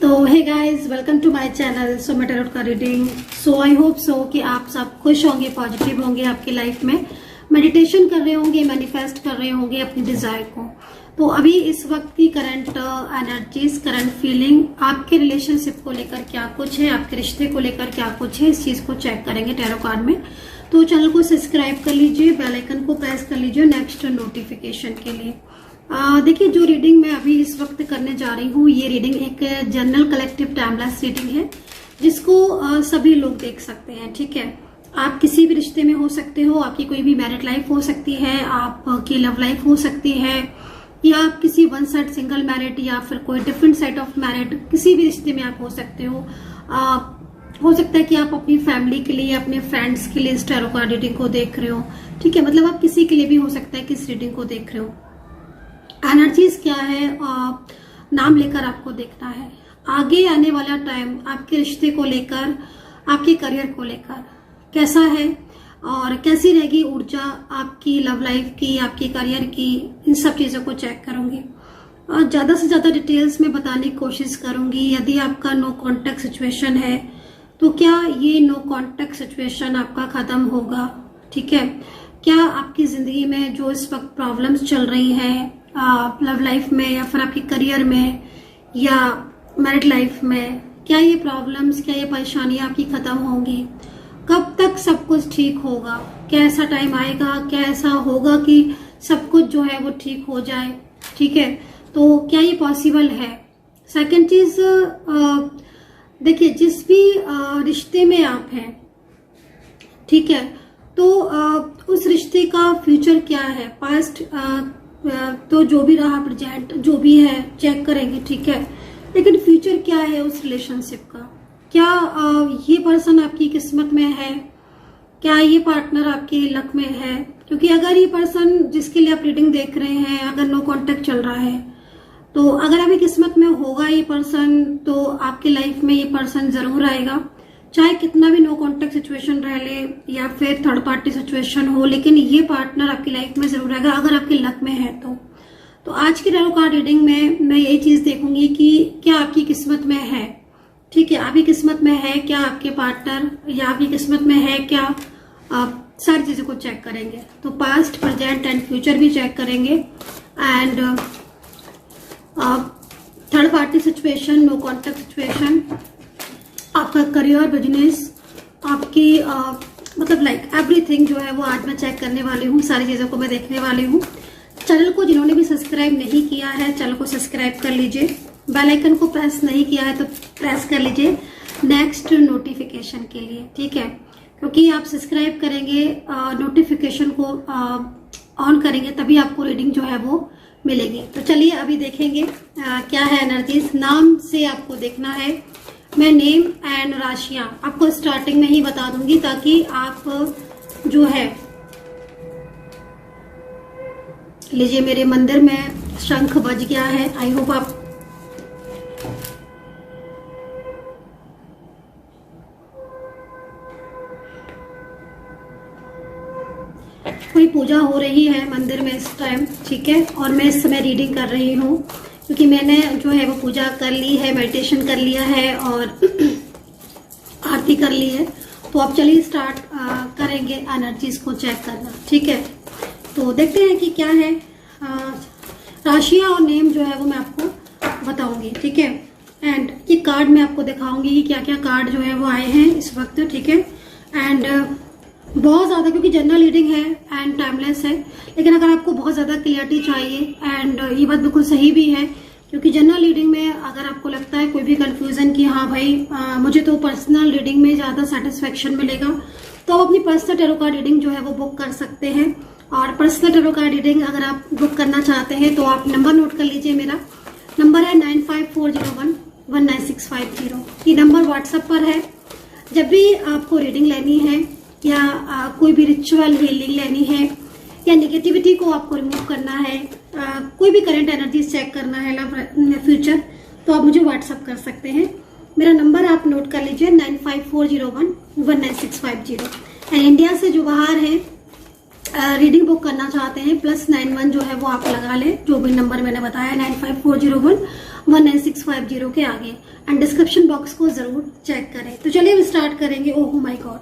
तो hey guys, welcome to my channel so tarot का reading. So I hope so कि आप सब खुश होंगे, पॉजिटिव होंगे, आपकी लाइफ में मेडिटेशन कर रहे होंगे, मैनिफेस्ट कर रहे होंगे अपनी डिजायर को। तो अभी इस वक्त की करंट एनर्जीज, करंट फीलिंग, आपके रिलेशनशिप को लेकर क्या कुछ है, आपके रिश्ते को लेकर क्या कुछ है, इस चीज को चेक करेंगे टैरो कार्ड में। तो चैनल को सब्सक्राइब कर लीजिए, बेल आइकन को प्रेस कर लीजिए नेक्स्ट नोटिफिकेशन के लिए। देखिए, जो रीडिंग मैं अभी इस वक्त करने जा रही हूँ, ये रीडिंग एक जनरल कलेक्टिव टाइमलेस रीडिंग है, जिसको सभी लोग देख सकते हैं। ठीक है, आप किसी भी रिश्ते में हो सकते हो, आपकी कोई भी मैरिड लाइफ हो सकती है, आपकी लव लाइफ हो सकती है, या आप किसी वन साइड सिंगल मैरिड या फिर कोई डिफरेंट साइड ऑफ मैरिड, किसी भी रिश्ते में आप हो सकते हो। हो सकता है कि आप अपनी फैमिली के लिए, अपने फ्रेंड्स के लिए इस टैरो कार्ड रीडिंग को देख रहे हो। ठीक है, मतलब आप किसी के लिए भी हो सकता है कि इस रीडिंग को देख रहे हो। एनर्जीज क्या है, नाम लेकर आपको देखना है। आगे आने वाला टाइम आपके रिश्ते को लेकर, आपके करियर को लेकर कैसा है और कैसी रहेगी ऊर्जा आपकी लव लाइफ की, आपकी करियर की, इन सब चीजों को चेक करूंगी और ज्यादा से ज्यादा डिटेल्स में बताने की कोशिश करूंगी। यदि आपका नो कॉन्टेक्ट सिचुएशन है तो क्या ये नो कॉन्टेक्ट सिचुएशन आपका खत्म होगा। ठीक है, क्या आपकी जिंदगी में जो इस वक्त प्रॉब्लम्स चल रही हैं लव लाइफ में या फिर आपके करियर में या मैरिड लाइफ में, क्या ये प्रॉब्लम्स, क्या ये परेशानियां आपकी खत्म होंगी, कब तक सब कुछ ठीक होगा, क्या ऐसा टाइम आएगा, क्या ऐसा होगा कि सब कुछ जो है वो ठीक हो जाए। ठीक है, तो क्या ये पॉसिबल है। सेकंड चीज, देखिए, जिस भी रिश्ते में आप हैं, ठीक है, तो उस रिश्ते का फ्यूचर क्या है, पास्ट तो जो भी रहा, प्रेजेंट जो भी है चेक करेंगे। ठीक है, लेकिन फ्यूचर क्या है उस रिलेशनशिप का, क्या ये पर्सन आपकी किस्मत में है, क्या ये पार्टनर आपके लक में है। क्योंकि अगर ये पर्सन जिसके लिए आप रीडिंग देख रहे हैं, अगर नो कॉन्टेक्ट चल रहा है, तो अगर आपकी किस्मत में होगा ये पर्सन, तो आपकी लाइफ में ये पर्सन जरूर आएगा, चाहे कितना भी नो कॉन्टेक्ट सिचुएशन रह ले या फिर थर्ड पार्टी सिचुएशन हो, लेकिन ये पार्टनर आपकी लाइफ में जरूर आएगा अगर आपके लक में है तो आज की टैरो कार्ड रीडिंग में मैं यही चीज देखूंगी कि क्या आपकी किस्मत में है। ठीक है, आपकी किस्मत में है क्या आपके पार्टनर, या आपकी किस्मत में है क्या, सारी चीजों को चेक करेंगे। तो पास्ट, प्रेजेंट एंड फ्यूचर भी चेक करेंगे and third party situation, no contact situation, आपका करियर, बिजनेस, आपकी मतलब लाइक एवरीथिंग जो है वो आज मैं चेक करने वाली हूँ, सारी चीजों को मैं देखने वाली हूँ। चैनल को जिन्होंने भी सब्सक्राइब नहीं किया है, चैनल को सब्सक्राइब कर लीजिए, बेल आइकन को प्रेस नहीं किया है तो प्रेस कर लीजिए नेक्स्ट नोटिफिकेशन के लिए। ठीक है, क्योंकि आप सब्सक्राइब करेंगे, नोटिफिकेशन को ऑन करेंगे, तभी आपको रीडिंग जो है वो मिलेगी। तो चलिए अभी देखेंगे क्या है एनर्जीज। नाम से आपको देखना है, मैं नेम एंड राशियां आपको स्टार्टिंग में ही बता दूंगी ताकि आप जो है, लीजिए मेरे मंदिर में शंख बज गया है, आई होप आप कोई पूजा हो रही है मंदिर में इस टाइम। ठीक है, और मैं इस समय रीडिंग कर रही हूँ क्योंकि मैंने जो है वो पूजा कर ली है, मेडिटेशन कर लिया है और आरती कर ली है। तो अब चलिए स्टार्ट करेंगे एनर्जीज को चेक करना। ठीक है, तो देखते हैं कि क्या है। राशियां और नेम जो है वो मैं आपको बताऊंगी। ठीक है, एंड ये कार्ड मैं आपको दिखाऊंगी कि क्या क्या कार्ड जो है वो आए हैं इस वक्त। ठीक है, एंड बहुत ज्यादा, क्योंकि जनरल रीडिंग है एंड टाइमलेस है, लेकिन अगर आपको बहुत ज्यादा क्लियरिटी चाहिए, एंड ये बात बिल्कुल सही भी है, क्योंकि जनरल रीडिंग में अगर आपको लगता है कोई भी कंफ्यूजन कि हाँ भाई मुझे तो पर्सनल रीडिंग में ज्यादा सेटिस्फेक्शन मिलेगा, तो आप अपनी पर्सनल टैरो कार्ड रीडिंग जो है वो बुक कर सकते हैं। और पर्सनल टैरो कार्ड रीडिंग अगर आप बुक करना चाहते हैं तो आप नंबर नोट कर लीजिए। मेरा नंबर है 9540119650। ये नंबर व्हाट्सएप पर है। जब भी आपको रीडिंग लेनी है या कोई भी रिचुअल हीलिंग लेनी है या नेगेटिविटी को आपको रिमूव करना है, कोई भी करंट एनर्जीज चेक करना है, लव फ्यूचर, तो आप मुझे व्हाट्सएप कर सकते हैं। मेरा नंबर आप नोट कर लीजिए 9540119650। एंड इंडिया से जो बाहर है रीडिंग बुक करना चाहते हैं +91 जो है वो आप लगा लें, जो भी नंबर मैंने बताया 9540119650 के आगे, एंड डिस्क्रिप्शन बॉक्स को जरूर चेक करें। तो चलिए हम स्टार्ट करेंगे। ओह माय गॉड,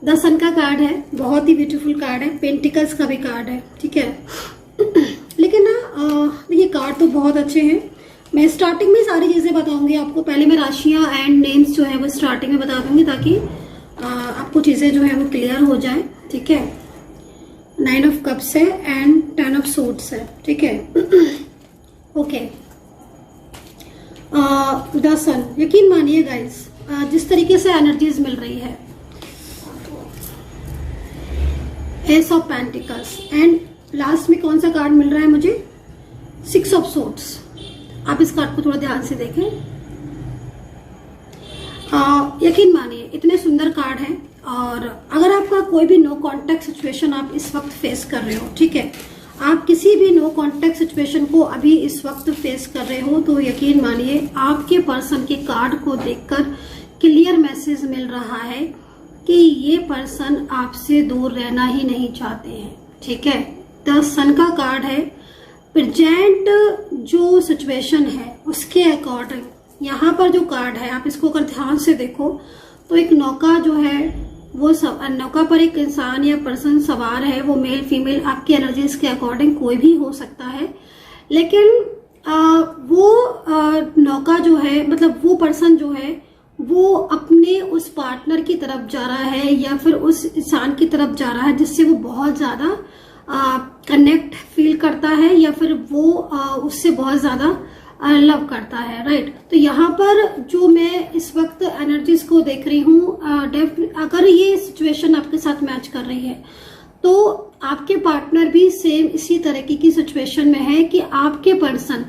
द सन का कार्ड है, बहुत ही ब्यूटीफुल कार्ड है, पेंटिकल्स का भी कार्ड है, ठीक है। लेकिन ना ये कार्ड तो बहुत अच्छे हैं। मैं स्टार्टिंग में सारी चीजें बताऊंगी आपको, पहले मैं राशियां एंड नेम्स जो है वो स्टार्टिंग में बता दूंगी ताकि आपको चीजें जो है वो क्लियर हो जाए, ठीक है। 9 ऑफ कप्स है एंड 10 ऑफ सूट्स है, ठीक है। ओके, द सन, यकीन मानिए गाइस, जिस तरीके से एनर्जीज मिल रही है, S of pentacles and last में कौन सा कार्ड मिल रहा है मुझे, 6 ऑफ सूट्स। आप इस कार्ड को थोड़ा ध्यान से देखें। यकीन मानिए इतने सुंदर कार्ड हैं, और अगर आपका कोई भी नो कांटेक्ट सिचुएशन आप इस वक्त फेस कर रहे हो, ठीक है, आप किसी भी नो कांटेक्ट सिचुएशन को अभी इस वक्त फेस कर रहे हो, तो यकीन मानिए आपके पर्सन के कार्ड को देखकर क्लियर मैसेज मिल रहा है कि ये पर्सन आपसे दूर रहना ही नहीं चाहते हैं, ठीक है। द सन का कार्ड है, प्रेजेंट जो सिचुएशन है उसके अकॉर्डिंग यहाँ पर जो कार्ड है, आप इसको अगर ध्यान से देखो तो एक नौका जो है वो नौका पर एक इंसान या पर्सन सवार है, वो मेल फीमेल आपकी एनर्जीज के अकॉर्डिंग कोई भी हो सकता है। लेकिन वो नौका जो है, मतलब वो पर्सन जो है वो अपने उस पार्टनर की तरफ जा रहा है या फिर उस इंसान की तरफ जा रहा है जिससे वो बहुत ज्यादा कनेक्ट फील करता है, या फिर वो उससे बहुत ज्यादा लव करता है, राइट। तो यहाँ पर जो मैं इस वक्त एनर्जीज को देख रही हूँ, अगर ये सिचुएशन आपके साथ मैच कर रही है तो आपके पार्टनर भी सेम इसी तरीके की सिचुएशन में है कि आपके पर्सन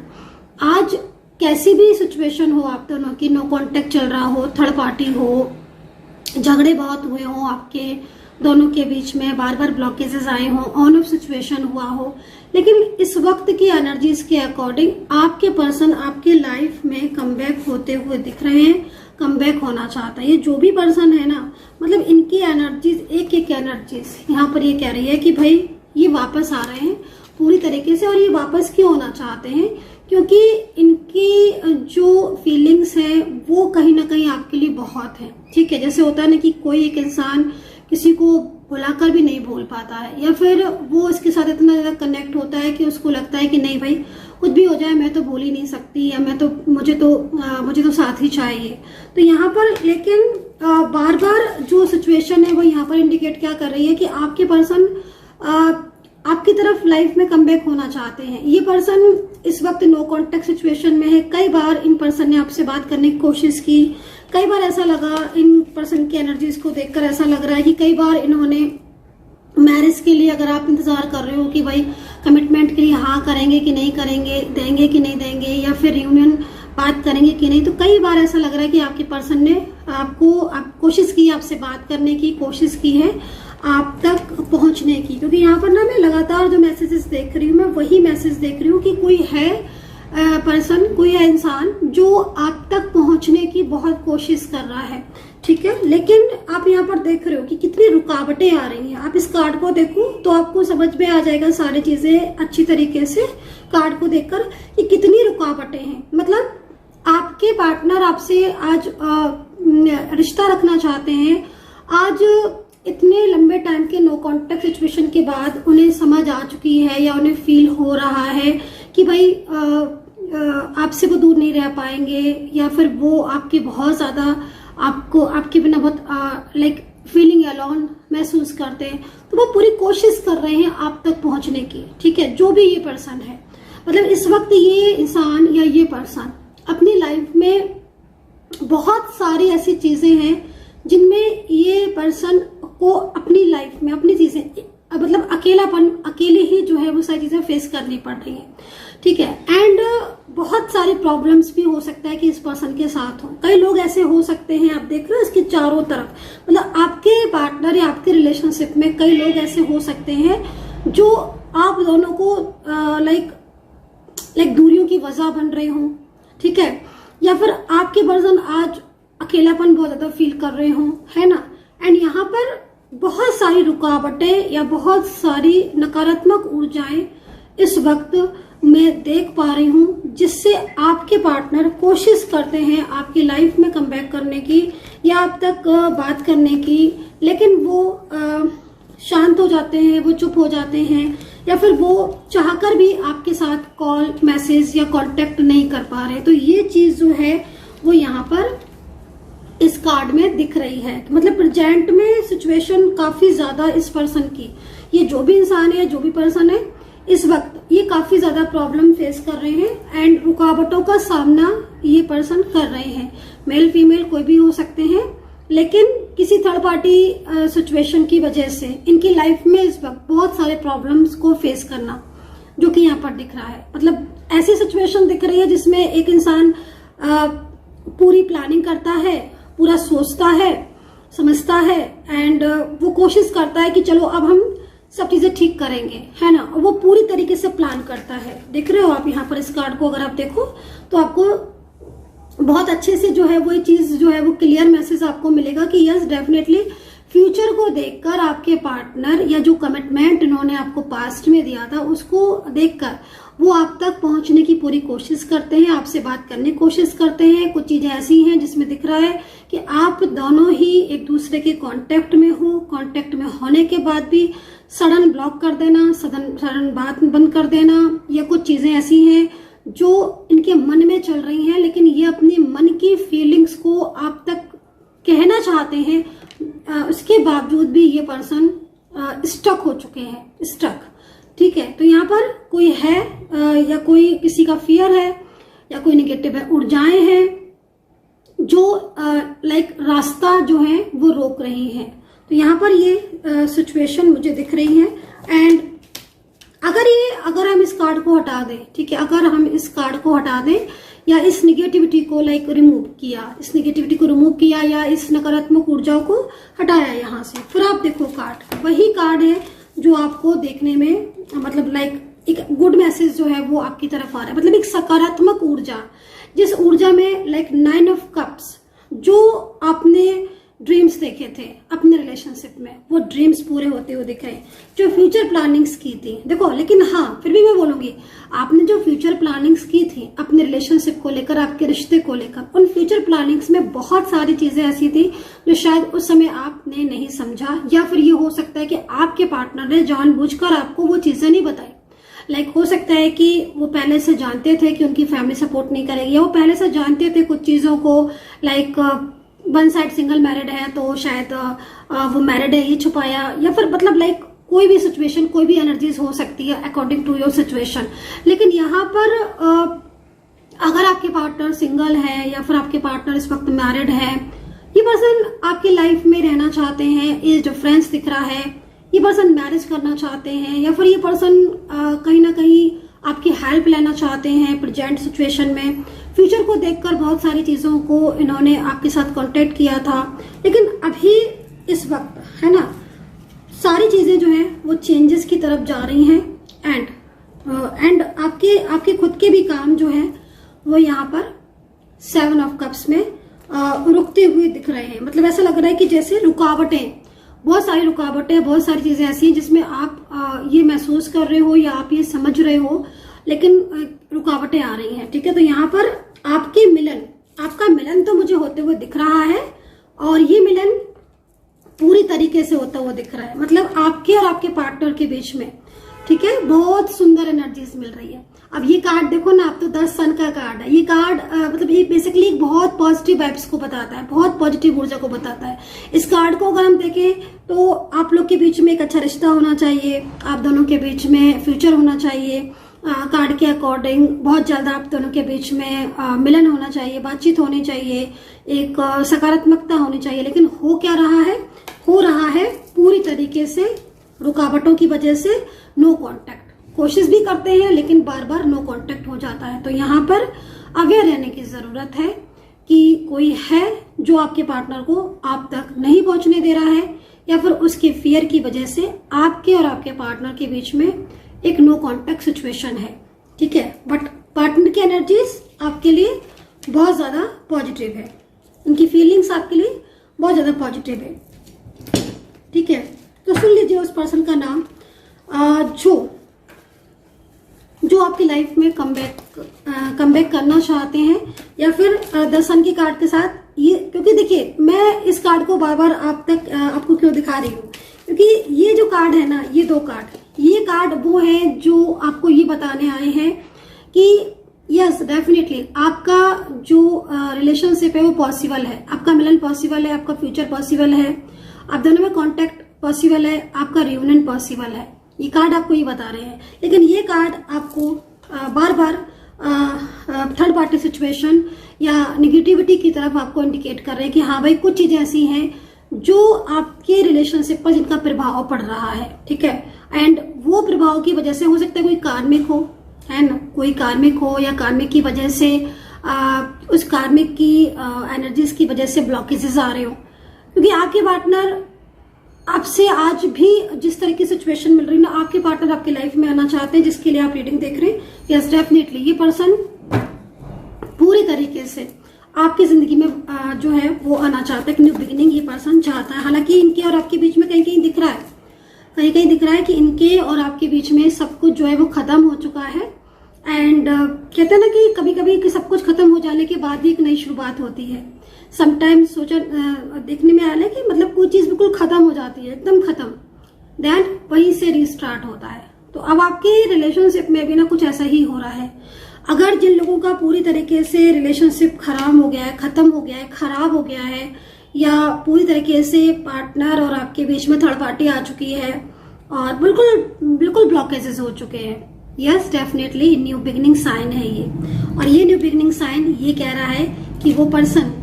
आज कैसी भी सिचुएशन हो, आप दोनों की नो कांटेक्ट चल रहा हो, थर्ड पार्टी हो, झगड़े बहुत हुए हो आपके दोनों के बीच में, बार बार ब्लॉकेजेस आए हो, ऑन ऑफ सिचुएशन हुआ हो, लेकिन इस वक्त की एनर्जीज के अकॉर्डिंग आपके पर्सन आपके लाइफ में कमबैक होते हुए दिख रहे हैं, कमबैक होना चाहता है। ये जो भी पर्सन है ना, मतलब इनकी एनर्जीज एक एक एनर्जीज यहाँ पर ये कह रही है कि भाई ये वापस आ रहे हैं पूरी तरीके से। और ये वापस क्यों होना चाहते हैं, क्योंकि इनकी जो फीलिंग्स है वो कहीं ना कहीं आपके लिए बहुत है, ठीक है। जैसे होता है ना कि कोई एक इंसान किसी को बुलाकर भी नहीं भूल पाता है, या फिर वो इसके साथ इतना ज्यादा कनेक्ट होता है कि उसको लगता है कि नहीं भाई कुछ भी हो जाए मैं तो भूल ही नहीं सकती, या मुझे तो साथ ही चाहिए। तो यहाँ पर लेकिन बार बार जो सिचुएशन है वो यहाँ पर इंडिकेट क्या कर रही है कि आपके पर्सन आपकी तरफ लाइफ में कमबैक होना चाहते हैं। ये पर्सन इस वक्त नो कांटेक्ट सिचुएशन में है। कई बार इन पर्सन ने आपसे बात करने की कोशिश की, कई बार ऐसा लगा, इन पर्सन की एनर्जीज को देखकर ऐसा लग रहा है कि कई बार इन्होंने मैरिज के लिए, अगर आप इंतजार कर रहे हो कि भाई कमिटमेंट के लिए हाँ करेंगे कि नहीं करेंगे, देंगे कि नहीं देंगे, या फिर रियूनियन बात करेंगे कि नहीं, तो कई बार ऐसा लग रहा है कि आपके पर्सन ने कोशिश की, आपसे बात करने की कोशिश की है, आप तक पहुंचने की। क्योंकि यहाँ पर ना मैं लगातार जो मैसेजेस देख रही हूँ, मैं वही मैसेज देख रही हूँ कि कोई है पर्सन, कोई है इंसान जो आप तक पहुंचने की बहुत कोशिश कर रहा है, ठीक है। लेकिन आप यहाँ पर देख रहे हो कि कितनी रुकावटें आ रही हैं। आप इस कार्ड को देखो तो आपको समझ में आ जाएगा सारी चीजें अच्छी तरीके से, कार्ड को देखकर कि कितनी रुकावटें हैं। मतलब आपके पार्टनर आपसे आज रिश्ता रखना चाहते हैं, आज इतने लंबे टाइम के नो कांटेक्ट सिचुएशन के बाद उन्हें समझ आ चुकी है, या उन्हें फील हो रहा है कि भाई आपसे वो दूर नहीं रह पाएंगे, या फिर वो आपके बहुत ज्यादा आपके बिना बहुत लाइक फीलिंग अलोन महसूस करते हैं। तो वो पूरी कोशिश कर रहे हैं आप तक पहुंचने की, ठीक है। जो भी ये पर्सन है, मतलब इस वक्त ये इंसान या ये पर्सन अपनी लाइफ में बहुत सारी ऐसी चीजें हैं जिनमें ये पर्सन को अपनी लाइफ में अपनी चीजें, मतलब अकेलापन, अकेले ही जो है वो सारी चीजें फेस करनी पड़ रही है, ठीक है। एंड बहुत सारे प्रॉब्लम्स भी हो सकता है कि इस पर्सन के साथ हो। कई लोग ऐसे हो सकते हैं, आप देख रहे हो इसके चारों तरफ, मतलब आपके पार्टनर या आपके रिलेशनशिप में कई लोग ऐसे हो सकते हैं जो आप दोनों को लाइक दूरियों की वजह बन रहे हो, ठीक है। या फिर आपके पर्सन आज अकेलापन बहुत ज्यादा फील कर रहे हो, है ना। एंड यहाँ पर बहुत सारी रुकावटें या बहुत सारी नकारात्मक ऊर्जाएं इस वक्त मैं देख पा रही हूँ, जिससे आपके पार्टनर कोशिश करते हैं आपकी लाइफ में कमबैक करने की या आप तक बात करने की, लेकिन वो शांत हो जाते हैं, वो चुप हो जाते हैं, या फिर वो चाहकर भी आपके साथ कॉल, मैसेज या कांटेक्ट नहीं कर पा रहे। तो ये चीज जो है वो यहाँ पर इस कार्ड में दिख रही है। मतलब प्रेजेंट में सिचुएशन काफी ज्यादा इस पर्सन की, ये जो भी इंसान है, जो भी पर्सन है, इस वक्त ये काफी ज्यादा प्रॉब्लम फेस कर रहे हैं एंड रुकावटों का सामना ये पर्सन कर रहे हैं। मेल फीमेल कोई भी हो सकते हैं, लेकिन किसी थर्ड पार्टी सिचुएशन की वजह से इनकी लाइफ में इस वक्त बहुत सारे प्रॉब्लम्स को फेस करना जो कि यहाँ पर दिख रहा है। मतलब ऐसी सिचुएशन दिख रही है जिसमें एक इंसान पूरी प्लानिंग करता है, पूरा सोचता है, समझता है एंड वो कोशिश करता है कि चलो अब हम सब चीजें ठीक करेंगे, है ना। वो पूरी तरीके से प्लान करता है। देख रहे हो आप यहाँ पर इस कार्ड को, अगर आप देखो तो आपको बहुत अच्छे से जो है वो ये चीज जो है वो क्लियर मैसेज आपको मिलेगा कि यस डेफिनेटली फ्यूचर को देखकर आपके पार्टनर या जो कमिटमेंट इन्होंने आपको पास्ट में दिया था उसको देखकर वो आप तक पहुंचने की पूरी कोशिश करते हैं, आपसे बात करने की कोशिश करते हैं। कुछ चीजें ऐसी हैं जिसमें दिख रहा है कि आप दोनों ही एक दूसरे के कांटेक्ट में हो, कांटेक्ट में होने के बाद भी सडन ब्लॉक कर देना, सडन बात बंद कर देना, या कुछ चीजें ऐसी हैं जो इनके मन में चल रही हैं, लेकिन ये अपने मन की फीलिंग्स को आप तक कहना चाहते हैं, उसके बावजूद भी ये पर्सन स्टक हो चुके हैं, स्टक। ठीक है, तो यहाँ पर कोई है या कोई किसी का फियर है या कोई निगेटिव ऊर्जाएं हैं जो लाइक रास्ता जो है वो रोक रही हैं। तो यहाँ पर ये सिचुएशन मुझे दिख रही है। एंड अगर हम इस कार्ड को हटा दें, ठीक है, अगर हम इस कार्ड को हटा दें या इस निगेटिविटी को लाइक रिमूव किया, इस निगेटिविटी को रिमूव किया या इस नकारात्मक ऊर्जाओं को हटाया यहाँ से, फिर आप देखो कार्ड वही कार्ड है जो आपको देखने में मतलब लाइक एक गुड मैसेज जो है वो आपकी तरफ आ रहा है। मतलब एक सकारात्मक ऊर्जा, जिस ऊर्जा में लाइक 9 ऑफ कप्स, जो आपने ड्रीम्स देखे थे अपने रिलेशनशिप में, वो ड्रीम्स पूरे होते हुए दिख रहे हैं। जो फ्यूचर प्लानिंग्स की थी, देखो, लेकिन हाँ फिर भी मैं बोलूंगी, आपने जो फ्यूचर प्लानिंग्स की थी अपने रिलेशनशिप को लेकर, आपके रिश्ते को लेकर, उन फ्यूचर प्लानिंग्स में बहुत सारी चीजें ऐसी थी जो शायद उस समय आपने नहीं समझा, या फिर ये हो सकता है कि आपके पार्टनर ने जानबूझकर आपको वो चीजें नहीं बताई। लाइक हो सकता है कि वो पहले से जानते थे कि उनकी फैमिली सपोर्ट नहीं करेगी, या वो पहले से जानते थे कुछ चीजों को, like one side single married है तो शायद वो मैरिड है ये छुपाया, या फिर मतलब लाइक कोई भी सिचुएशन, कोई भी एनर्जीज हो सकती है अकॉर्डिंग टू योर सिचुएशन। लेकिन यहाँ पर अगर आपके पार्टनर सिंगल है या फिर आपके पार्टनर इस वक्त मैरिड है, ये पर्सन आपकी लाइफ में रहना चाहते हैं, एज डिफरेंस दिख रहा है, ये पर्सन मैरिज करना चाहते हैं, या फिर ये पर्सन कहीं ना कहीं आपकी हेल्प लेना चाहते हैं प्रेजेंट सिचुएशन में। फ्यूचर को देखकर बहुत सारी चीजों को इन्होंने आपके साथ कांटेक्ट किया था, लेकिन अभी इस वक्त, है ना, सारी चीजें जो हैं वो चेंजेस की तरफ जा रही हैं। एंड आपके खुद के भी काम जो है वो यहाँ पर 7 ऑफ कप्स में रुकते हुए दिख रहे हैं। मतलब ऐसा लग रहा है कि जैसे रुकावटें, बहुत सारी रुकावटें, बहुत सारी चीजें ऐसी हैं जिसमें आप ये महसूस कर रहे हो या आप ये समझ रहे हो, लेकिन रुकावटें आ रही हैं। ठीक है, तो यहाँ पर आपका मिलन तो मुझे होते हुए दिख रहा है, और ये मिलन पूरी तरीके से होता हुआ दिख रहा है। मतलब आपके और आपके पार्टनर के बीच में, ठीक है, बहुत सुंदर एनर्जीज मिल रही है। अब ये कार्ड देखो ना, अब तो 10 सन का कार्ड है। ये कार्ड मतलब ये बेसिकली एक बहुत पॉजिटिव वाइब्स को बताता है, बहुत पॉजिटिव ऊर्जा को बताता है। इस कार्ड को अगर हम देखें तो आप लोग के बीच में एक अच्छा रिश्ता होना चाहिए, आप दोनों के बीच में फ्यूचर होना चाहिए। कार्ड के अकॉर्डिंग बहुत ज्यादा आप दोनों के बीच में मिलन होना चाहिए, बातचीत होनी चाहिए, एक सकारात्मकता होनी चाहिए। लेकिन हो क्या रहा है, हो रहा है पूरी तरीके से रुकावटों की वजह से नो कांटेक्ट। कोशिश भी करते हैं लेकिन बार बार नो कांटेक्ट हो जाता है। तो यहाँ पर अवेयर रहने की जरूरत है कि कोई है जो आपके पार्टनर को आप तक नहीं पहुंचने दे रहा है, या फिर उसके फियर की वजह से आपके और आपके पार्टनर के बीच में एक नो कांटेक्ट सिचुएशन है। ठीक है, बट पार्टनर की एनर्जीज आपके लिए बहुत ज्यादा पॉजिटिव है, उनकी फीलिंग्स आपके लिए बहुत ज्यादा पॉजिटिव है। ठीक है, पर्सन का नाम जो आपकी लाइफ में कमबैक करना चाहते हैं, या फिर द सन की कार्ड के साथ ये, क्योंकि देखिए मैं इस कार्ड को बार बार आपको क्यों दिखा रही हूँ, क्योंकि ये जो कार्ड है ना, ये 2 कार्ड, ये कार्ड वो है जो आपको ये बताने आए हैं कि यस डेफिनेटली आपका जो रिलेशनशिप है वो पॉसिबल है, आपका मिलन पॉसिबल है, आपका फ्यूचर पॉसिबल है, आप दोनों में कांटेक्ट पॉसिबल है, आपका रियूनियन पॉसिबल है। ये कार्ड आपको ये बता रहे हैं। लेकिन ये कार्ड आपको बार बार थर्ड पार्टी सिचुएशन या निगेटिविटी की तरफ आपको इंडिकेट कर रहे हैं कि हाँ भाई कुछ चीजें ऐसी हैं जो आपके रिलेशनशिप पर जिनका प्रभाव पड़ रहा है, ठीक है। एंड वो प्रभाव की वजह से हो सकता है कोई कार्मिक हो, है ना, कोई कार्मिक हो, या कार्मिक की वजह से उस कार्मिक की एनर्जीज की वजह से ब्लॉकेजेस आ रहे हो, क्योंकि आपके पार्टनर आपसे आज भी जिस तरह की सिचुएशन मिल रही है ना, आपके पार्टनर आपकी लाइफ में आना चाहते हैं, जिसके लिए आप रीडिंग देख रहे हैं। यस डेफिनेटली ये पर्सन पूरी तरीके से आपकी जिंदगी में जो है वो आना चाहता है, न्यू बिगिनिंग ये पर्सन चाहता है। हालांकि इनके और आपके बीच में कहीं कहीं दिख रहा है कि इनके और आपके बीच में सब कुछ जो है वो खत्म हो चुका है। एंड कहते हैं ना कि कभी कभी सब कुछ खत्म हो जाने के बाद ही एक नई शुरुआत होती है। समटाइम्स सोचा देखने में आया है कि मतलब कोई चीज बिल्कुल खत्म हो जाती है, एकदम खत्म, देन वहीं से रीस्टार्ट होता है। तो अब आपके रिलेशनशिप में भी ना कुछ ऐसा ही हो रहा है। अगर जिन लोगों का पूरी तरीके से रिलेशनशिप खराब हो गया है, खत्म हो गया है, खराब हो गया है, या पूरी तरीके से पार्टनर और आपके बीच में थर्ड पार्टी आ चुकी है और बिल्कुल ब्लॉकेजेस हो चुके हैं, yes definitely new beginning sign है ये। और ये न्यू बिगिनिंग साइन ये कह रहा है कि वो पर्सन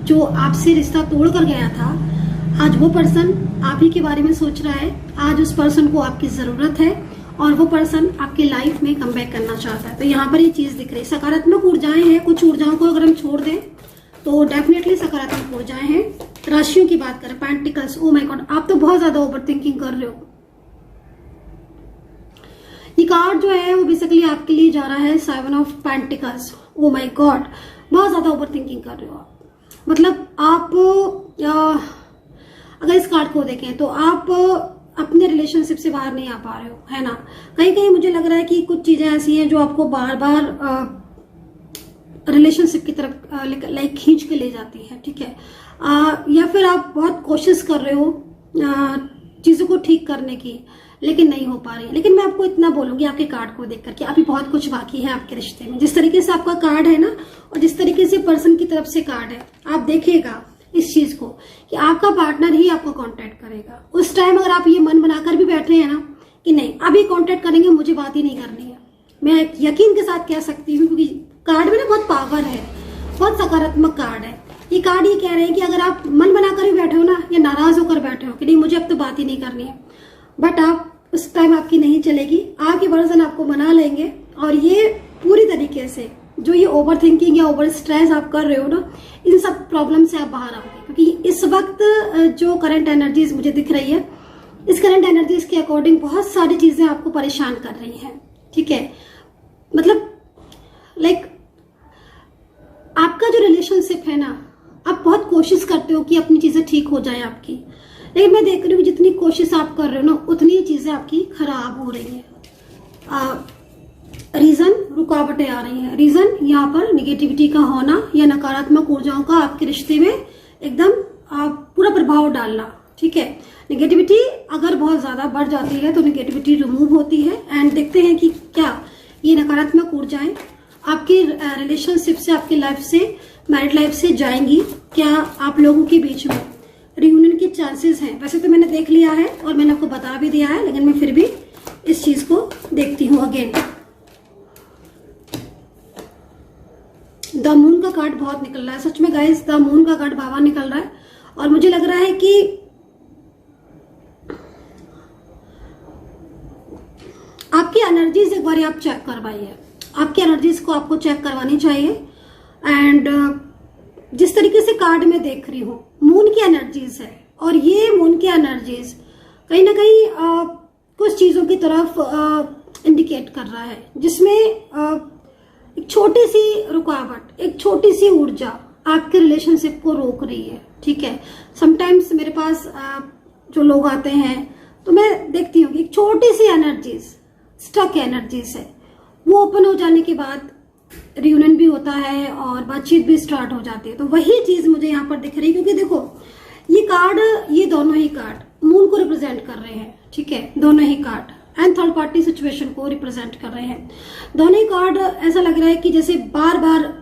जो आपसे रिश्ता तोड़ कर गया था, आज वो पर्सन आप ही के बारे में सोच रहा है। आज उस पर्सन को आपकी जरूरत है और वो पर्सन आपकी लाइफ में कमबैक करना चाहता है। तो यहाँ पर ये चीज दिख रही है, सकारात्मक ऊर्जाएं हैं। कुछ ऊर्जाओं को अगर हम छोड़ दें तो डेफिनेटली सकारात्मक ऊर्जाएं हैं। राशियों की बात करें, पेंटिकल्स, ओ माय गॉड, आप तो बहुत ज्यादा ओवर थिंकिंग कर रहे हो। ये कार्ड जो है वो बेसिकली आपके लिए जा रहा है 7 of pentacles. Oh my God, बहुत ज्यादा ओवर थिंकिंग कर रहे हो आप। मतलब आप अगर इस कार्ड को देखें तो आप अपने रिलेशनशिप से बाहर नहीं आ पा रहे हो, है ना। कहीं कहीं मुझे लग रहा है कि कुछ चीजें ऐसी हैं जो आपको बार बार रिलेशनशिप की तरफ लाइक खींच के ले जाती है, ठीक है। या फिर आप बहुत कोशिश कर रहे हो चीजों को ठीक करने की, लेकिन नहीं हो पा रही। लेकिन मैं आपको इतना बोलूंगी आपके कार्ड को देख करके, अभी बहुत कुछ बाकी है आपके रिश्ते में। जिस तरीके से आपका कार्ड है ना, और जिस तरीके से पर्सन की तरफ से कार्ड है, आप देखिएगा इस चीज को कि आपका पार्टनर ही आपको कांटेक्ट करेगा। उस टाइम अगर आप ये मन बनाकर भी बैठे हैं ना कि नहीं अभी कांटेक्ट करेंगे, मुझे बात ही नहीं करनी है, मैं यकीन के साथ कह सकती हूँ, क्योंकि कार्ड में ना बहुत पावर है, बहुत सकारात्मक कार्ड है। ये कार्ड ये कह रहे हैं कि अगर आप मन बनाकर भी बैठे हो ना, या नाराज होकर बैठे हो कि नहीं मुझे अब तो बात ही नहीं करनी है, बट आप उस टाइम आपकी नहीं चलेगी, आपके पर्सन आपको मना लेंगे। और ये पूरी तरीके से जो ये ओवर थिंकिंग या ओवर स्ट्रेस आप कर रहे हो ना, इन सब प्रॉब्लम से आप बाहर आओगे। क्योंकि इस वक्त जो करंट एनर्जीज मुझे दिख रही है, इस करंट एनर्जीज के अकॉर्डिंग बहुत सारी चीजें आपको परेशान कर रही हैं, ठीक है। मतलब लाइक आपका जो रिलेशनशिप है ना, आप बहुत कोशिश करते हो कि अपनी चीजें ठीक हो जाए आपकी, लेकिन मैं देख रही हूँ जितनी कोशिश आप कर रहे हो ना, उतनी चीजें आपकी खराब हो रही हैं। रीजन, रुकावटें आ रही हैं। रीजन यहाँ पर निगेटिविटी का होना या नकारात्मक ऊर्जाओं का आपके रिश्ते में एकदम पूरा प्रभाव डालना, ठीक है। निगेटिविटी अगर बहुत ज्यादा बढ़ जाती है तो निगेटिविटी रिमूव होती है। एंड देखते हैं कि क्या ये नकारात्मक ऊर्जाएं आपके रिलेशनशिप से, आपकी लाइफ से, मैरिड लाइफ से जाएंगी। क्या आप लोगों के बीच में रियूनियन के चांसेस हैं? वैसे तो मैंने देख लिया है और मैंने आपको बता भी दिया है, लेकिन मैं फिर भी इस चीज को देखती हूँ अगेन। द मून का कार्ड बहुत निकल रहा है, सच में गाइस, द मून का कार्ड बाबा निकल रहा है। और मुझे लग रहा है कि आपकी एनर्जीज एक बार आप चेक करवाइए, आपकी एनर्जीज को आपको चेक करवानी चाहिए। एंड जिस तरीके से कार्ड में देख रही हूँ, मून की एनर्जीज है, और ये मून की एनर्जीज कहीं ना कहीं कुछ चीजों की तरफ इंडिकेट कर रहा है, जिसमें एक छोटी सी रुकावट, एक छोटी सी ऊर्जा आपके रिलेशनशिप को रोक रही है, ठीक है। समटाइम्स मेरे पास जो लोग आते हैं तो मैं देखती हूँ कि एक छोटी सी एनर्जीज, स्टक एनर्जीज है, वो ओपन हो जाने के बाद रियूनियन भी होता है और बातचीत भी स्टार्ट हो जाती है। तो वही चीज मुझे यहाँ पर दिख रही है, क्योंकि देखो ये कार्ड, ये दोनों ही कार्ड मून को रिप्रेजेंट कर रहे हैं, ठीक है, दोनों ही card and third party situation को रिप्रेजेंट कर रहे हैं। दोनों ही कार्ड ऐसा लग रहा है कि जैसे बार बार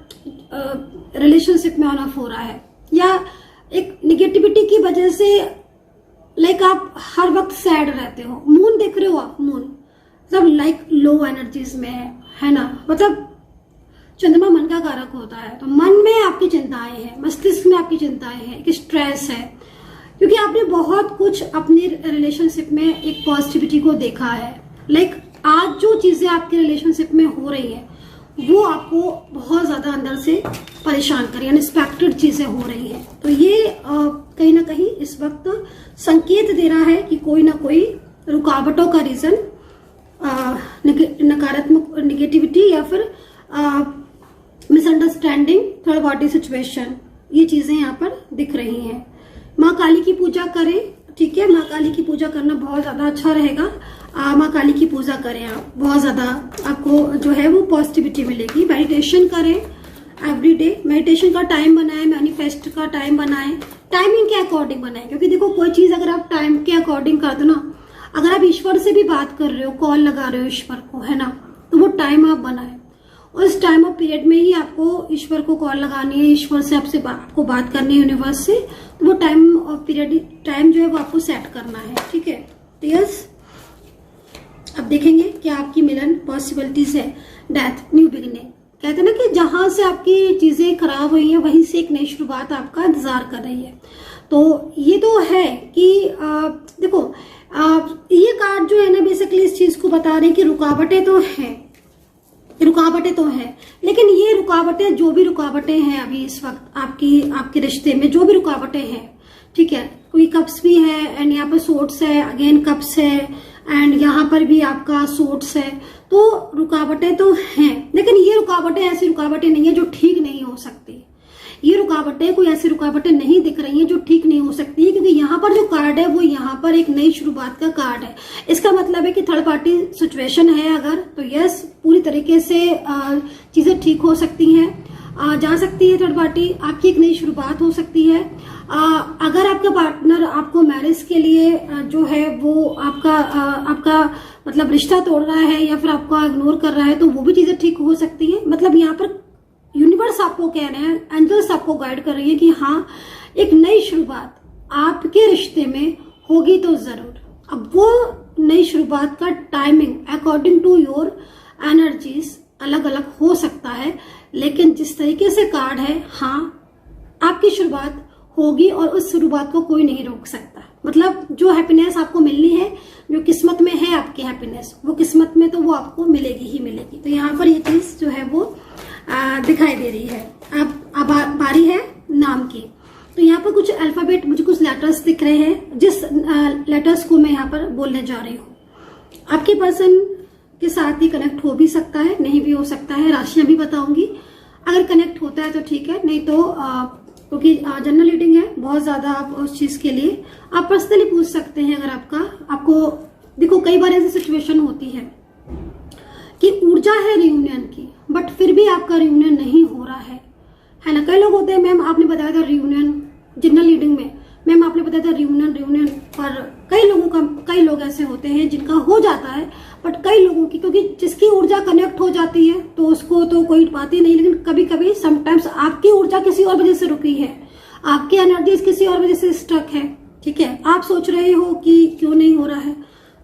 रिलेशनशिप में ऑन ऑफ हो रहा है, या एक निगेटिविटी की वजह से लाइक आप हर वक्त सैड रहते हो। मून देख रहे हो आप, मून मतलब लाइक लो एनर्जीज में है ना, मतलब चंद्रमा मन का कारक होता है, तो मन में आपकी चिंताएं हैं, मस्तिष्क में आपकी चिंताएं हैं, एक स्ट्रेस है, क्योंकि आपने बहुत कुछ अपने रिलेशनशिप में एक पॉजिटिविटी को देखा है। लाइक आज जो चीजें आपके रिलेशनशिप में हो रही है वो आपको बहुत ज्यादा अंदर से परेशान कर रही है, अनएक्सपेक्टेड चीजें हो रही है। तो ये कहीं ना कहीं इस वक्त संकेत दे रहा है कि कोई ना कोई रुकावटों का रीजन नकारात्मक निगेटिविटी या फिर मिसअंडरस्टैंडिंग, थर्ड पार्टी सिचुएशन, ये चीजें यहाँ पर दिख रही हैं। माँ काली की पूजा करें, ठीक है, माँ काली की पूजा करना बहुत ज्यादा अच्छा रहेगा। माँ काली की पूजा करें आप, बहुत ज्यादा आपको जो है वो पॉजिटिविटी मिलेगी। मेडिटेशन करें एवरी डे, मेडिटेशन का टाइम बनाएं, मैनिफेस्ट का टाइम बनाएं, टाइमिंग के अकॉर्डिंग बनाएं, क्योंकि देखो कोई चीज अगर आप टाइम के अकॉर्डिंग कर दो ना, अगर आप ईश्वर से भी बात कर रहे हो, कॉल लगा रहे हो ईश्वर को, है ना, तो वो टाइम आप बनाएं। उस टाइम ऑफ पीरियड में ही आपको ईश्वर को कॉल लगानी है, ईश्वर से आपको बात करनी है, यूनिवर्स से, तो वो टाइम ऑफ पीरियड, टाइम जो है वो आपको सेट करना है, ठीक है। तो यस, अब देखेंगे क्या आपकी मिलन पॉसिबिलिटीज है। डेथ, न्यू बिगिनिंग, कहते हैं ना कि जहां से आपकी चीजें खराब हुई हैं वहीं से एक नई शुरुआत आपका इंतजार कर रही है। तो ये तो है कि देखो ये कार्ड जो है ना बेसिकली इस चीज को बता रहे हैं कि रुकावटें तो हैं, रुकावटें तो हैं, लेकिन ये रुकावटें, जो भी रुकावटें हैं अभी इस वक्त आपके रिश्ते में जो भी रुकावटें हैं, ठीक है, कोई कप्स भी है एंड यहाँ पर सोर्ट्स है, अगेन कप्स है एंड यहाँ पर भी आपका सोर्ट्स है, तो रुकावटें तो हैं, लेकिन ये रुकावटें ऐसी रुकावटें नहीं है जो ठीक नहीं हो सकती। ये रुकावटें कोई ऐसी रुकावटें नहीं दिख रही हैं जो ठीक नहीं हो सकती है, क्योंकि यहाँ पर जो कार्ड है वो यहाँ पर एक नई शुरुआत का कार्ड है। इसका मतलब है कि थर्ड पार्टी सिचुएशन है अगर, तो यस, पूरी तरीके से चीजें ठीक हो सकती हैं, जा सकती है थर्ड पार्टी, आपकी एक नई शुरुआत हो सकती है। अगर आपका पार्टनर आपको मैरिज के लिए जो है वो आपका मतलब रिश्ता तोड़ रहा है या फिर आपको इग्नोर कर रहा है, तो वो भी चीजें ठीक हो सकती है। मतलब यहाँ पर यूनिवर्स आपको कह रहे हैं, एंजल्स आपको गाइड कर रही है कि हाँ, एक नई शुरुआत आपके रिश्ते में होगी तो जरूर। अब वो नई शुरुआत का timing according to your energies अलग अलग हो सकता है, लेकिन जिस तरीके से कार्ड है, हाँ, आपकी शुरुआत होगी और उस शुरुआत को कोई नहीं रोक सकता। मतलब जो हैप्पीनेस आपको मिलनी है, जो किस्मत में है आपकी हैप्पीनेस, वो किस्मत में तो वो आपको मिलेगी ही मिलेगी। तो यहाँ पर ये चीज जो है वो दिखाई दे रही है। अब बारी है नाम की, तो यहाँ पर कुछ अल्फाबेट, मुझे कुछ लेटर्स दिख रहे हैं, जिस लेटर्स को मैं यहाँ पर बोलने जा रही हूँ। आपके पर्सन के साथ ही कनेक्ट हो भी सकता है, नहीं भी हो सकता है, राशियां भी बताऊंगी। अगर कनेक्ट होता है तो ठीक है, नहीं तो क्योंकि जनरल रीडिंग है, बहुत ज्यादा आप उस चीज के लिए आप पर्सनली पूछ सकते हैं। अगर आपको देखो, कई बार ऐसी सिचुएशन होती है कि ऊर्जा है रियूनियन की, बट फिर भी आपका रियूनियन नहीं हो रहा है ना। कई लोग होते हैं, मैम आपने बताया था रियूनियन, जनरल रीडिंग में मैम आपने बताया था रियूनियन, पर कई लोग ऐसे होते हैं जिनका हो जाता है, बट कई लोगों की, क्योंकि जिसकी ऊर्जा कनेक्ट हो जाती है तो उसको तो कोई बात ही नहीं, लेकिन कभी कभी समटाइम्स आपकी ऊर्जा किसी और वजह से रुकी है, आपकी एनर्जीज किसी और वजह से स्टक है, ठीक है, आप सोच रहे हो कि क्यों नहीं हो रहा है,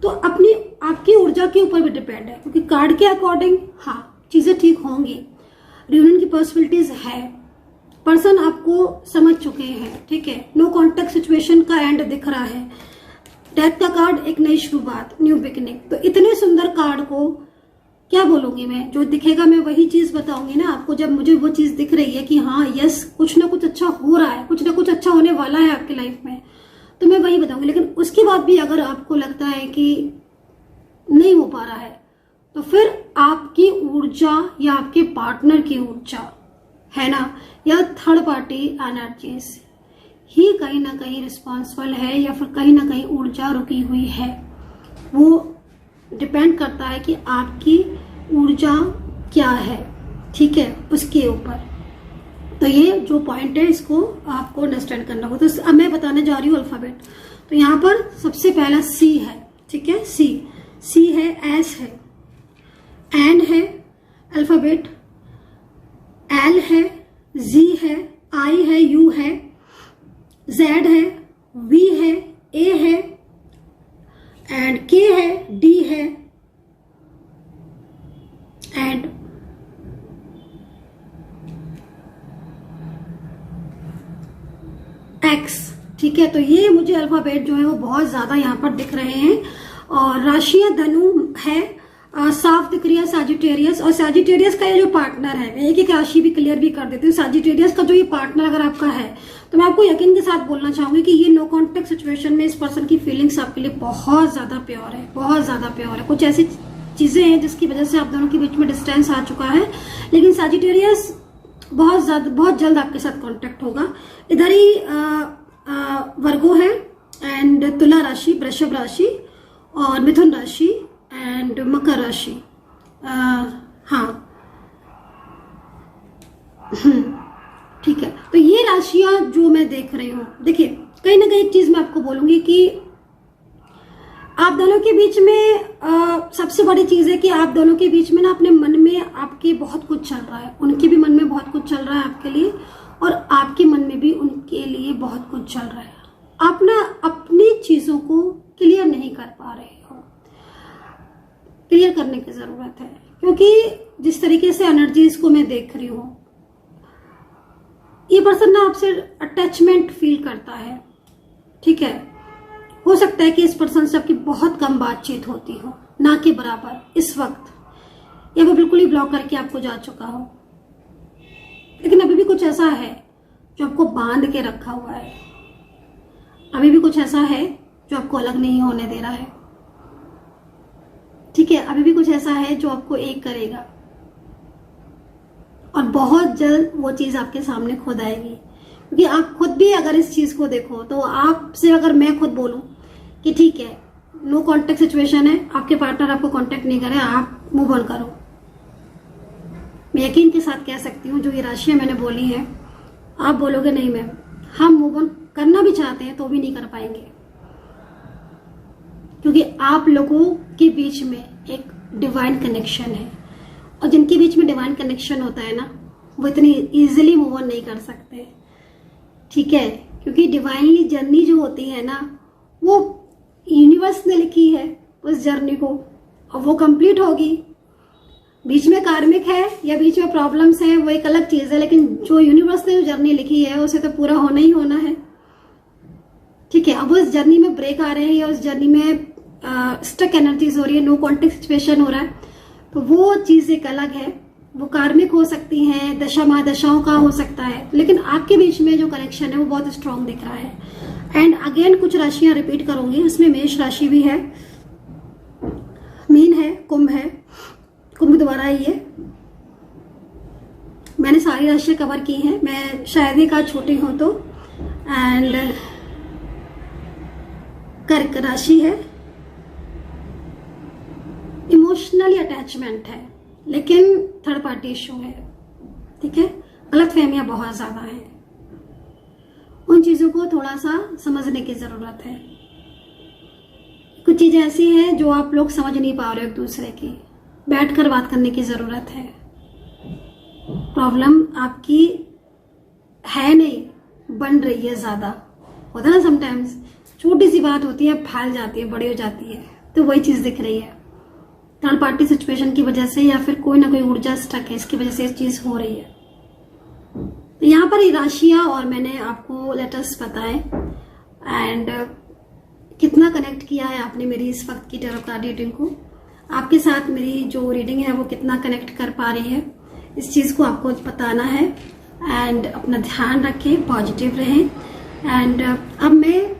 तो आपकी ऊर्जा के ऊपर भी डिपेंड है, क्योंकि कार्ड के अकॉर्डिंग हाँ चीजें ठीक होंगी, रियूनियन की पॉसिबिलिटीज है, पर्सन आपको समझ चुके हैं, ठीक है, नो कॉन्टेक्ट सिचुएशन का एंड दिख रहा है, डेथ का कार्ड एक नई शुरुआत, न्यू बिगिनिंग। तो इतने सुंदर कार्ड को क्या बोलूंगी मैं, जो दिखेगा मैं वही चीज बताऊंगी ना आपको। जब मुझे वो चीज दिख रही है कि हाँ यस, कुछ ना कुछ अच्छा हो रहा है, कुछ ना कुछ अच्छा होने वाला है आपकी लाइफ में, तो मैं वही बताऊंगी। लेकिन उसके बाद भी अगर आपको लगता है कि नहीं हो पा रहा है, तो फिर आपकी ऊर्जा या आपके पार्टनर की ऊर्जा है ना, या थर्ड पार्टी एनर्जीज ही कहीं ना कहीं रिस्पॉन्सिबल है, या फिर कहीं ना कहीं ऊर्जा रुकी हुई है। वो डिपेंड करता है कि आपकी ऊर्जा क्या है, ठीक है, उसके ऊपर। तो ये जो पॉइंट है इसको आपको अंडरस्टैंड करना होगा। तो अब मैं बताने जा रही हूँ अल्फाबेट। तो यहाँ पर सबसे पहला सी है, ठीक है, सी है, एस है, एन है अल्फाबेट, एल है, जी है, आई है, यू है, जेड है, वी है, ए है, एंड के है, डी है, एंड एक्स, ठीक है। तो ये मुझे अल्फाबेट जो है वो बहुत ज्यादा यहाँ पर दिख रहे हैं। और राशियां धनु है, साफ दिख रही है सैजिटेरियस, और सैजिटेरियस का ये जो पार्टनर है, मैं एक एक राशि भी क्लियर भी कर देती हूँ। सैजिटेरियस का जो ये पार्टनर अगर आपका है तो मैं आपको यकीन के साथ बोलना चाहूंगी कि ये नो कॉन्टेक्ट सिचुएशन में इस पर्सन की फीलिंग्स आपके लिए बहुत ज्यादा प्योर है, बहुत ज्यादा प्योर है। कुछ ऐसी चीजें हैं जिसकी वजह से आप दोनों के बीच में डिस्टेंस आ चुका है, लेकिन सैजिटेरियस बहुत जल्द आपके साथ कांटेक्ट होगा। इधर ही वर्गो है, एंड तुला राशि, वृषभ राशि, और मिथुन राशि, एंड मकर राशि। हाँ, ठीक है। तो ये राशियां जो मैं देख रही हूँ, देखिए कहीं ना कहीं एक चीज मैं आपको बोलूंगी कि आप दोनों के बीच में सबसे बड़ी चीज है कि आप दोनों के बीच में ना अपने मन में आपके बहुत कुछ चल रहा है, उनके भी मन में बहुत कुछ चल रहा है आपके लिए, और आपके मन में भी उनके लिए बहुत कुछ चल रहा है। आप ना अपनी चीजों को क्लियर नहीं कर पा रहे हो, क्लियर करने की जरूरत है, क्योंकि जिस तरीके से एनर्जीज को मैं देख रही हूं, ये पर्सन ना आपसे अटैचमेंट फील करता है, ठीक है। हो सकता है कि इस पर्सन से आपकी बहुत कम बातचीत होती हो, ना के बराबर इस वक्त, या वो बिल्कुल ही ब्लॉक करके आपको जा चुका हो, लेकिन अभी भी कुछ ऐसा है जो आपको बांध के रखा हुआ है, अभी भी कुछ ऐसा है जो आपको अलग नहीं होने दे रहा है, ठीक है। अभी भी कुछ ऐसा है जो आपको एक करेगा, और बहुत जल्द वो चीज आपके सामने खुद आएगी। क्योंकि आप खुद भी अगर इस चीज को देखो, तो आपसे अगर मैं खुद बोलूं कि ठीक है, नो कांटेक्ट सिचुएशन है, आपके पार्टनर आपको कांटेक्ट नहीं करे, आप मूव ऑन करो, मैं यकीन के साथ कह सकती हूँ जो ये राशियां मैंने बोली है, आप बोलोगे नहीं मैम, हम मूव ऑन करना भी चाहते हैं तो भी नहीं कर पाएंगे, क्योंकि आप लोगों के बीच में एक डिवाइन कनेक्शन है, और जिनके बीच में डिवाइन कनेक्शन होता है ना, वो इतनी इजीली मूव ऑन नहीं कर सकते, ठीक है। क्योंकि डिवाइनली जर्नी जो होती है ना, वो यूनिवर्स ने लिखी है उस जर्नी को, और वो कंप्लीट होगी। बीच में कार्मिक है या बीच में प्रॉब्लम्स हैं, वो एक अलग चीज है, लेकिन जो यूनिवर्स ने जो जर्नी लिखी है उसे तो पूरा होना ही होना है, ठीक है। अब उस जर्नी में ब्रेक आ रहे हैं, या उस जर्नी में स्टक एनर्जीज हो रही है, नो कॉन्टेक्ट सिचुएशन हो रहा है, तो वो चीज एक अलग है, वो कार्मिक हो सकती हैं, दशा महादशाओं का हो सकता है, लेकिन आपके बीच में जो कनेक्शन है वो बहुत स्ट्रांग दिख रहा है। एंड अगेन कुछ राशियां रिपीट करूंगी, उसमें मेष राशि भी है, मीन है, कुंभ है, कुंभ दोबारा आई है। मैंने सारी राशियां कवर की हैं, मैं शायद ही का छोटी हूं तो। एंड कर्क राशि है, इमोशनली अटैचमेंट है, लेकिन थर्ड पार्टी इशू है, ठीक है। गलत फहमियां बहुत ज्यादा हैं, उन चीजों को थोड़ा सा समझने की जरूरत है। कुछ चीजें ऐसी हैं जो आप लोग समझ नहीं पा रहे हो एक दूसरे की, बैठकर बात करने की जरूरत है। प्रॉब्लम आपकी है नहीं, बन रही है ज्यादा, होता है ना समटाइम्स, छोटी सी बात होती है फैल जाती है, बड़ी हो जाती है, तो वही चीज दिख रही है। थर्ड पार्टी सिचुएशन की वजह से, या फिर कोई ना कोई ऊर्जा स्टक है, इसकी वजह से ये चीज हो रही है। तो यहाँ पर ये राशियां और मैंने आपको लेटर्स बताए, एंड कितना कनेक्ट किया है आपने मेरी इस वक्त की टैरो कार्ड रीडिंग को, आपके साथ मेरी जो रीडिंग है वो कितना कनेक्ट कर पा रही है, इस चीज को आपको बताना है। एंड अपना ध्यान रखें, पॉजिटिव रहें। एंड अब मैं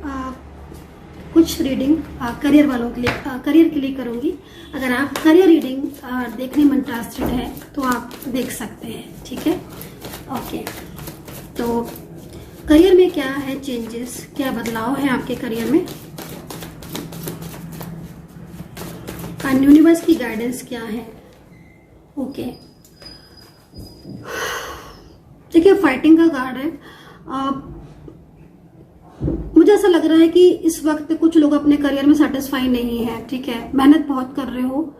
कुछ रीडिंग करियर वालों के लिए, करियर के लिए करूंगी। अगर आप करियर रीडिंग देखने में इंटरेस्टेड है तो आप देख सकते हैं, ठीक है। ओके, तो करियर में क्या है चेंजेस, क्या बदलाव है आपके करियर में। एंड यूनिवर्स की गाइडेंस क्या है। ओके, देखिए फाइटिंग का कार्ड है। मुझे ऐसा लग रहा है कि इस वक्त कुछ लोग अपने करियर में सेटिस्फाई नहीं है, ठीक है, मेहनत बहुत कर रहे हो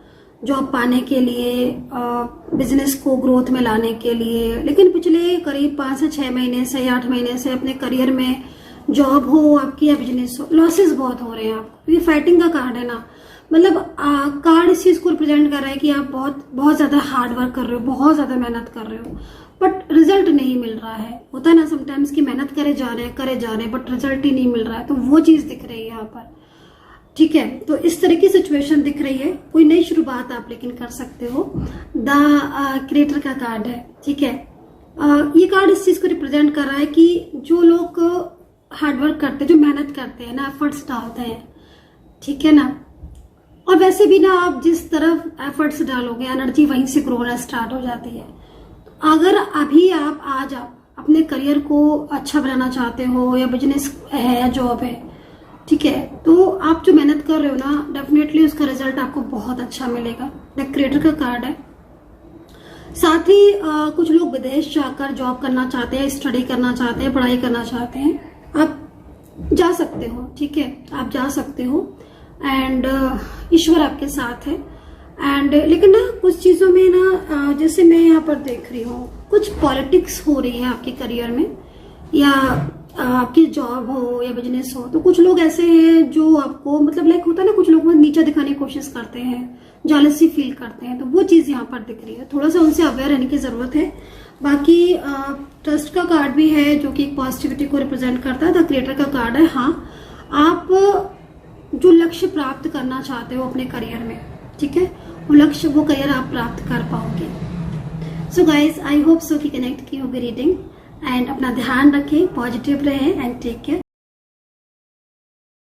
जॉब पाने के लिए, बिजनेस को ग्रोथ में लाने के लिए, लेकिन पिछले करीब 5 से 6 महीने से या 8 महीने से अपने करियर में, जॉब हो आपकी या बिजनेस हो, लॉसेस बहुत हो रहे हैं आपको। ये फाइटिंग का कार्ड है ना, मतलब कार्ड इस चीज को रिप्रेजेंट कर रहा है कि आप बहुत बहुत ज्यादा हार्ड वर्क कर रहे हो, बहुत ज्यादा मेहनत कर रहे हो, बट रिजल्ट नहीं मिल रहा है। होता है ना समटाइम्स कि मेहनत करे जा रहे हैं बट रिजल्ट ही नहीं मिल रहा है, तो वो चीज दिख रही है यहाँ पर, ठीक है। तो इस तरह की सिचुएशन दिख रही है। कोई नई शुरुआत आप लेकिन कर सकते हो। द क्रिएटर का कार्ड है, ठीक है। ये कार्ड इस चीज को रिप्रेजेंट कर रहा है कि जो लोग हार्डवर्क करते हैं, जो मेहनत करते हैं ना, एफर्ट्स डालते हैं, ठीक है ना, और वैसे भी ना आप जिस तरफ एफर्ट्स डालोगे एनर्जी वहीं से ग्रो होना स्टार्ट हो जाती है। अगर अभी आप आज अपने करियर को अच्छा बनाना चाहते हो, या बिजनेस है या जॉब है, ठीक है, तो आप जो मेहनत कर रहे हो ना, डेफिनेटली उसका रिजल्ट आपको बहुत अच्छा मिलेगा। द क्रिएटर का कार्ड है। साथ ही कुछ लोग विदेश जाकर जॉब करना चाहते हैं, स्टडी करना चाहते हैं, पढ़ाई करना चाहते हैं, आप जा सकते हो, ठीक है, आप जा सकते हो। एंड ईश्वर आपके साथ है। एंड लेकिन ना कुछ चीजों में ना, जैसे मैं यहाँ पर देख रही हूँ, कुछ पॉलिटिक्स हो रही है आपके करियर में, या आपकी जॉब हो या बिजनेस हो, तो कुछ लोग ऐसे हैं जो आपको, मतलब लाइक होता है ना, कुछ लोग नीचा दिखाने की कोशिश करते हैं, जेलसी फील करते हैं, तो वो चीज यहाँ पर दिख रही है। थोड़ा सा उनसे अवेयर रहने की जरूरत है। बाकी ट्रस्ट का कार्ड भी है जो कि पॉजिटिविटी को रिप्रेजेंट करता है। द क्रिएटर का कार्ड है। हाँ, आप जो लक्ष्य प्राप्त करना चाहते हो अपने करियर में, ठीक है, वो लक्ष्य, वो करियर आप प्राप्त कर पाओगे। सो गाइज, आई होप सो कि कनेक्ट की होगी रीडिंग। एंड अपना ध्यान रखें, पॉजिटिव रहें एंड टेक केयर।